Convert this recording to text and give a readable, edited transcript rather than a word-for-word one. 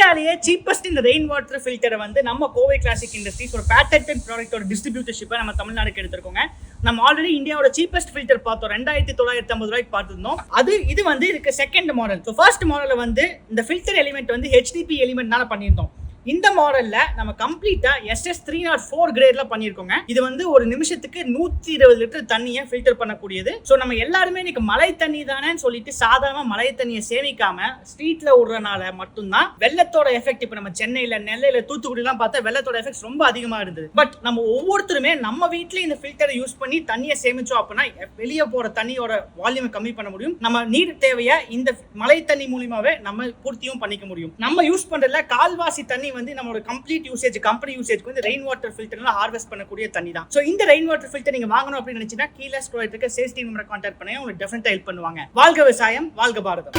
இந்தியாலேயே cheapest இந்த rain water ஃபில்டரை வந்து நம்ம கோவை கிளாசிக் இண்டஸ்ட்ரீஸ் ஒரு பேட்டன்ட் ப்ராடக்டோட டிஸ்ட்ரிபியூட்டர்ஷிப்பை நம்ம தமிழ்நாடுக்கு எடுத்திருக்கோங்க. நம்ம ஆல்ரெடி இந்தியாவோட சீப்பஸ்ட் ஃபில்டர் பார்த்தோம், 2950 ரூபாய்க்கு பார்த்துருந்தோம். இது வந்து இதுக்கு செகண்ட் மாடல். ஸோ ஃபர்ஸ்ட் மாடலில் வந்து இந்த ஃபில்டர் எலிமெண்ட் வந்து HDP எலிமெண்ட்னால பண்ணியிருந்தோம். இந்த மாடல்ல நம்ம கம்ப்ளீட்டா SS304 கிரேட்ல பண்ணிருக்கோங்க. இது வந்து ஒரு நிமிஷத்துக்கு 120 லிட்டர் தண்ணியை ஃபில்டர் பண்ணக்கூடியது. ஸோ நம்ம எல்லாருமே இன்னைக்கு மழை தண்ணி தானே சொல்லிட்டு சாதாரண மழை தண்ணியை சேமிக்காம ஸ்ட்ரீட்ல விடுறதுனால மட்டும்தான் வெள்ளத்தோட எஃபெக்ட். இப்போ நம்ம சென்னையில, நெல்லையில, தூத்துக்குடி எல்லாம் பார்த்தா வெள்ளத்தோட எஃபெக்ட் ரொம்ப அதிகமா இருந்தது. பட் நம்ம ஒவ்வொருத்தருமே நம்ம வீட்லயே இந்த ஃபில்டரை யூஸ் பண்ணி தண்ணியை சேமிச்சோம் அப்படின்னா வெளியே போற தண்ணியோட வால்யூமை கம்மி பண்ண முடியும். நம்ம நீர் தேவையா இந்த மழை தண்ணி மூலியமாவே நம்ம பூர்த்தியும் பண்ணிக்க முடியும். நம்ம யூஸ் பண்றதுல கால்வாசி தண்ணி வந்து நம்மளோட கம்ப்ளீட் யூசேஜ், கம்பெனி யூசேஜ்க்கு வந்து ரெயின் வாட்டர் ஃபில்டர்ல ஹார்வெஸ்ட் பண்ணக்கூடிய தண்ணி தான். சோ இந்த ரெயின் வாட்டர் ஃபில்டர் நீங்க வாங்கணும் அப்படின்னு நினைச்சீங்கன்னா கீழே ஸ்க்ரோல் ஆயிட்டு சேல்ஸ் டீம் நம்பரை கான்டாக்ட் பண்ணுங்க. உங்களுக்கு டெஃபினட்டா ஹெல்ப் பண்ணுவாங்க. வாழ்க விவசாயம், வாழ்க பாரதம்.